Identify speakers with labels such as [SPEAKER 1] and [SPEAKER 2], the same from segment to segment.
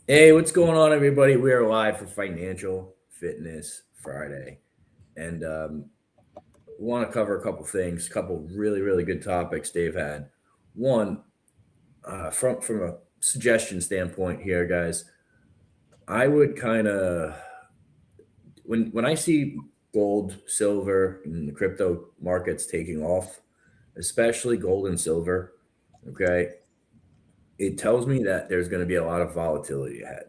[SPEAKER 1] Hey, what's going on, everybody? We are live for Financial Fitness Friday, and we want to cover a couple things, a couple really good topics Dave had. One, from a suggestion standpoint here, guys, I would kind of when I see gold, silver, and the crypto markets taking off, especially gold and silver, okay, it tells me that there's going to be a lot of volatility ahead,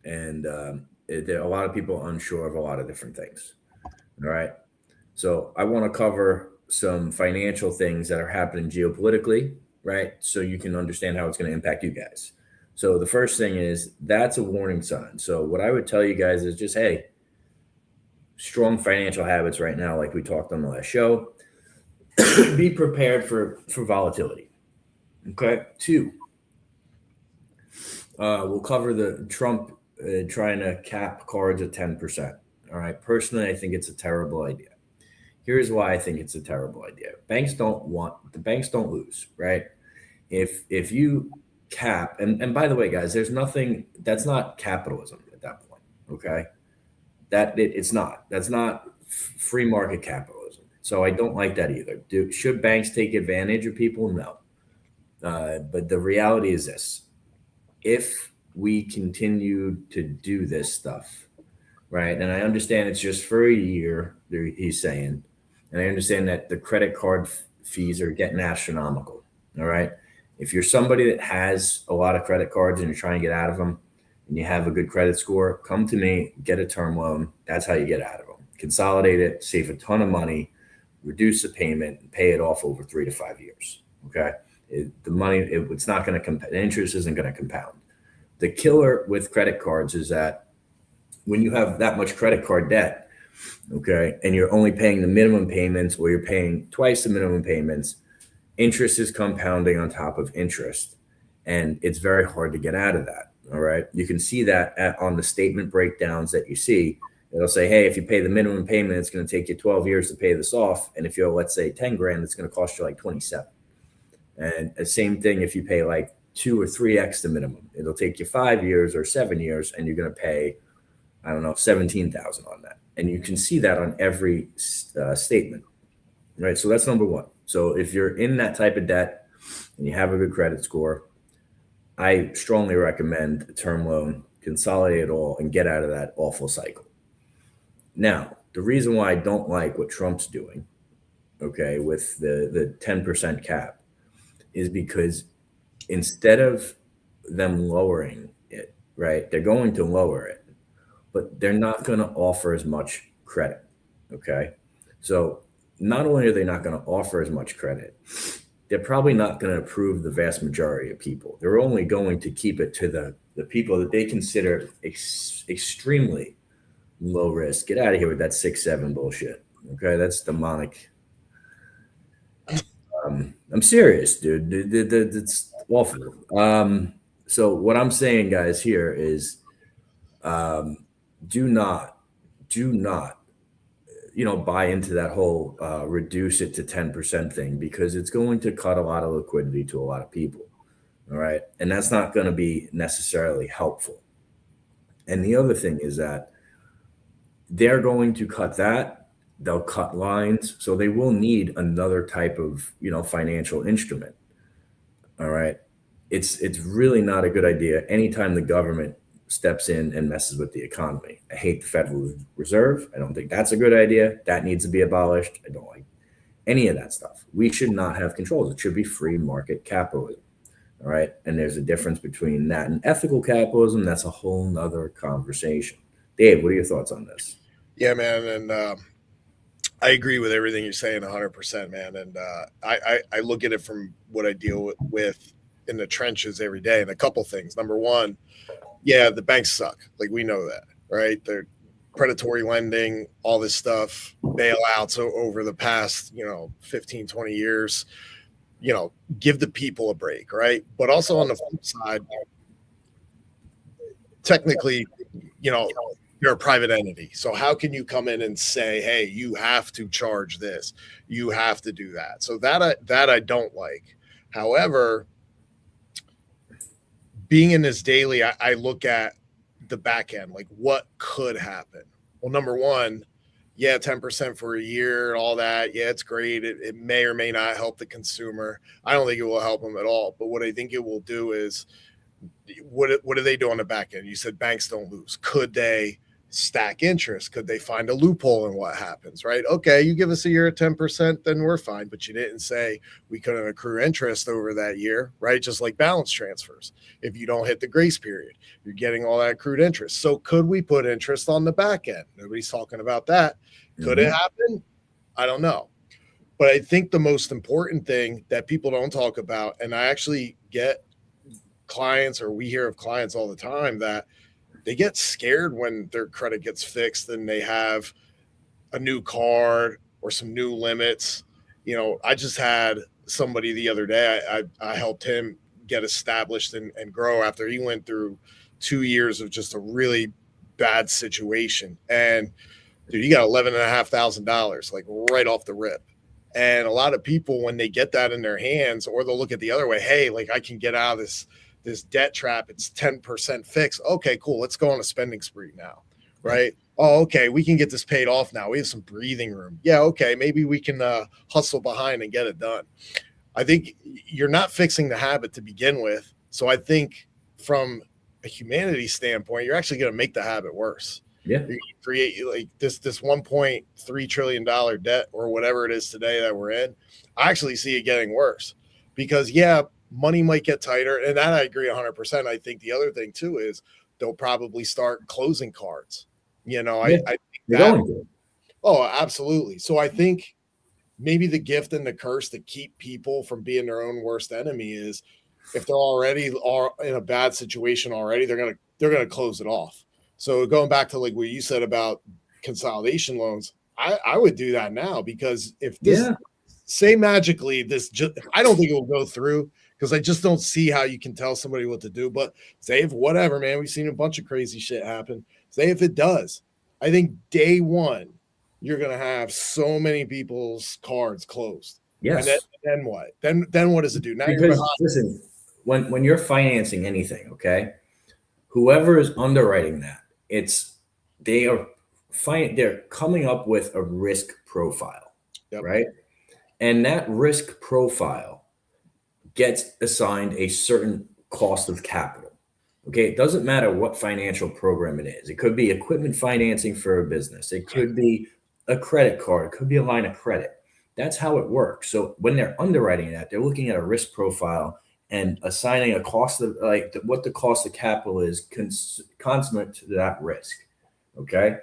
[SPEAKER 1] and there are a lot of people unsure of a lot of different things. All right. So I want to cover some financial things that are happening geopolitically, right? So you can understand how it's going to impact you guys. So the first thing is that's a warning sign. So what I would tell you guys is just, hey, strong financial habits right now, like we talked on the last show. Be prepared for volatility. Okay. Two, we'll cover the Trump trying to cap cards at 10%. All right. Personally, I think it's a terrible idea. Here's why I think it's a terrible idea. The banks don't lose, right? If you cap, and by the way, guys, there's nothing that's not capitalism at that point. Okay. It's not. That's not free market capitalism. So I don't like that either. Should banks take advantage of people? No. But the reality is this: if we continue to do this stuff, right? And I understand it's just for a year. He's saying, and I understand that the credit card fees are getting astronomical. All right. If you're somebody that has a lot of credit cards and you're trying to get out of them and you have a good credit score, come to me, get a term loan. That's how you get out of them. Consolidate it, save a ton of money, reduce the payment, and pay it off over 3 to 5 years. Okay. It's not going to compound. The interest isn't going to compound. The killer with credit cards is that when you have that much credit card debt, okay, and you're only paying the minimum payments or you're paying twice the minimum payments, interest is compounding on top of interest. And it's very hard to get out of that. All right. You can see that on the statement breakdowns that you see. It'll say, hey, if you pay the minimum payment, it's going to take you 12 years to pay this off. And if you owe, let's say, 10 grand, it's going to cost you like 27. And the same thing if you pay like 2 or 3x the minimum, it'll take you 5 years or 7 years, and you're going to pay, I don't know, 17,000 on that. And you can see that on every statement, right? So that's number one. So if you're in that type of debt and you have a good credit score, I strongly recommend a term loan, consolidate it all, and get out of that awful cycle. Now, the reason why I don't like what Trump's doing, okay, with the 10% cap is because instead of them lowering it, right, they're going to lower it, but they're not going to offer as much credit. Okay. So not only are they not going to offer as much credit, they're probably not going to approve the vast majority of people. They're only going to keep it to the people that they consider extremely low risk. Get out of here with that 6-7 bullshit. Okay. That's demonic. I'm serious, dude. It's awful. So what I'm saying, guys, here is um, do not, do not, buy into that whole reduce it to 10% thing because it's going to cut a lot of liquidity to a lot of people. All right. And that's not going to be necessarily helpful. And the other thing is that they're going to cut that. They'll cut lines. So they will need another type of, financial instrument. All right. It's really not a good idea anytime the government steps in and messes with the economy. I hate the Federal Reserve. I don't think that's a good idea. That needs to be abolished. I don't like any of that stuff. We should not have controls. It should be free market capitalism. All right. And there's a difference between that and ethical capitalism. That's a whole nother conversation. Dave, what are your thoughts on this?
[SPEAKER 2] Yeah, man, and I agree with everything you're saying 100%, man. And I look at it from what I deal with in the trenches every day, and a couple things. Number one, yeah, the banks suck. Like we know that, right? They're predatory lending, all this stuff, bailouts over the past 15, 20 years. Give the people a break, right? But also on the flip side, technically, you know, you're a private entity. So how can you come in and say, "Hey, you have to charge this. You have to do that." So that I don't like. However, being in this daily, I look at the back end, like what could happen. Well, number one, yeah, 10% for a year and all that. Yeah, it's great. It may or may not help the consumer. I don't think it will help them at all. But what I think it will do is what do they do on the back end? You said banks don't lose. Could they stack interest? Could they find a loophole in what happens, right? Okay, you give us a year at 10%, then we're fine. But you didn't say we couldn't accrue interest over that year, right? Just like balance transfers. If you don't hit the grace period, you're getting all that accrued interest. So could we put interest on the back end? Nobody's talking about that. Could it happen? I don't know. But I think the most important thing that people don't talk about, and I actually get clients, or we hear of clients all the time, that they get scared when their credit gets fixed and they have a new card or some new limits. You know, I just had somebody the other day, I helped him get established and grow after he went through 2 years of just a really bad situation. And dude, he got $11,500 like right off the rip. And a lot of people, when they get that in their hands, or they'll look at the other way, hey, like I can get out of this debt trap. It's 10% fixed. Okay, cool. Let's go on a spending spree now. Right. Oh, okay. We can get this paid off now. We have some breathing room. Yeah. Okay. Maybe we can hustle behind and get it done. I think you're not fixing the habit to begin with. So I think from a humanity standpoint, you're actually going to make the habit worse.
[SPEAKER 1] Yeah.
[SPEAKER 2] You're going to create like this $1.3 trillion debt or whatever it is today that we're in. I actually see it getting worse because, yeah, money might get tighter. And that I agree 100%. I think the other thing too is they'll probably start closing cards. You know,
[SPEAKER 1] Yeah,
[SPEAKER 2] I think
[SPEAKER 1] that.
[SPEAKER 2] Oh, absolutely. So I think maybe the gift and the curse to keep people from being their own worst enemy is if they're already are in a bad situation already, they're gonna close it off. So going back to like what you said about consolidation loans, I would do that now, because if this say magically this just, I don't think it will go through, because I just don't see how you can tell somebody what to do. But say if whatever, man, we've seen a bunch of crazy shit happen. Say if it does, I think day one, you're gonna have so many people's cards closed.
[SPEAKER 1] Yes.
[SPEAKER 2] And then what? Then what does it do? Now
[SPEAKER 1] because listen, when you're financing anything, okay, whoever is underwriting that, they're coming up with a risk profile, right? And that risk profile gets assigned a certain cost of capital. Okay, it doesn't matter what financial program it is. It could be equipment financing for a business. It could be a credit card. It could be a line of credit. That's how it works. So when they're underwriting that, they're looking at a risk profile and assigning a cost of like what the cost of capital is consummate to that risk. Okay.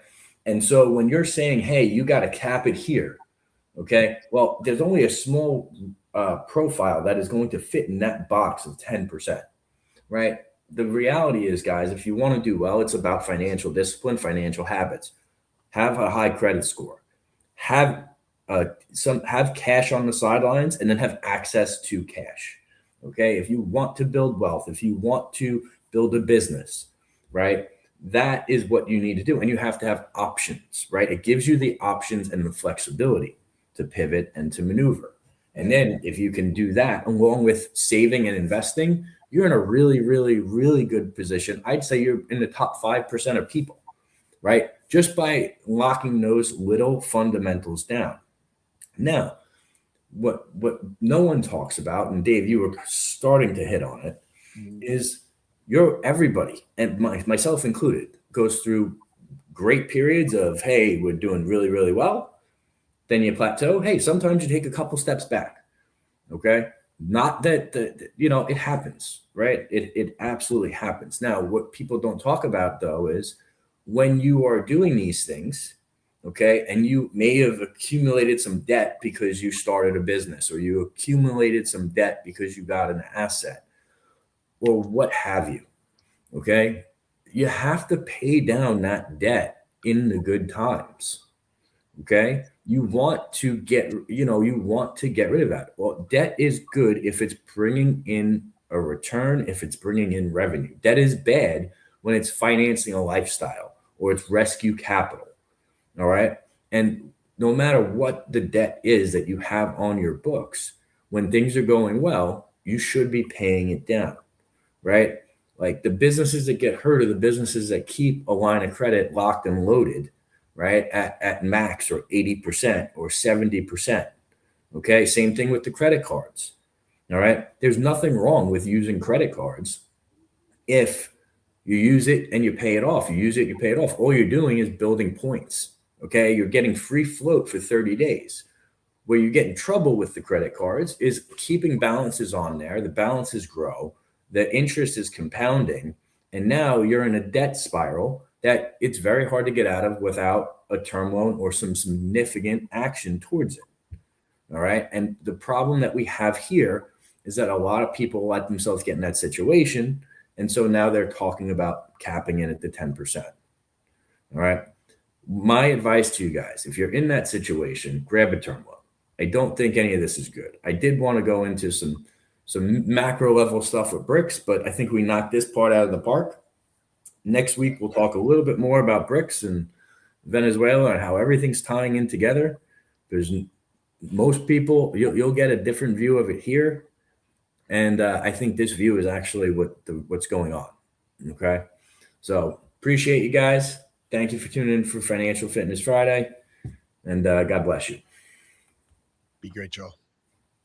[SPEAKER 1] And so when you're saying, hey, you got to cap it here. Okay. Well, there's only a small profile that is going to fit in that box of 10%. Right. The reality is, guys, if you want to do well, it's about financial discipline, financial habits. Have a high credit score. Have cash on the sidelines, and then have access to cash. Okay. If you want to build wealth, if you want to build a business, right, that is what you need to do. And you have to have options, right? It gives you the options and the flexibility to pivot and to maneuver. And then if you can do that along with saving and investing, you're in a really, really, really good position. I'd say you're in the top 5% of people, right? Just by locking those little fundamentals down. Now, what no one talks about, and Dave, you were starting to hit on it, is everybody, and myself included, goes through great periods of, hey, we're doing really, really well. Then you plateau. Hey, sometimes you take a couple steps back. Okay. Not that, it happens, right? It absolutely happens. Now, what people don't talk about, though, is when you are doing these things, okay, and you may have accumulated some debt because you started a business, or you accumulated some debt because you got an asset, or what have you, okay, you have to pay down that debt in the good times, okay? You want to get rid of that. Well, debt is good if it's bringing in a return, if it's bringing in revenue. Debt is bad when it's financing a lifestyle or it's rescue capital. All right. And no matter what the debt is that you have on your books, when things are going well, you should be paying it down. Right. Like the businesses that get hurt are the businesses that keep a line of credit locked and loaded, right? At max or 80% or 70%. Okay. Same thing with the credit cards. All right. There's nothing wrong with using credit cards if you use it and you pay it off. You use it, you pay it off. All you're doing is building points. Okay. You're getting free float for 30 days. Where you get in trouble with the credit cards is keeping balances on there. The balances grow, the interest is compounding, and now you're in a debt spiral that it's very hard to get out of without a term loan or some significant action towards it. All right. And the problem that we have here is that a lot of people let themselves get in that situation. And so now they're talking about capping it at the 10%. All right. My advice to you guys, if you're in that situation, grab a term loan. I don't think any of this is good. I did want to go into some macro level stuff with BRICS, but I think we knocked this part out of the park. Next week, we'll talk a little bit more about BRICS and Venezuela and how everything's tying in together. There's most people, you'll get a different view of it here. And I think this view is actually what's going on. Okay. So appreciate you guys. Thank you for tuning in for Financial Fitness Friday. And God bless you.
[SPEAKER 2] Be great, Joe.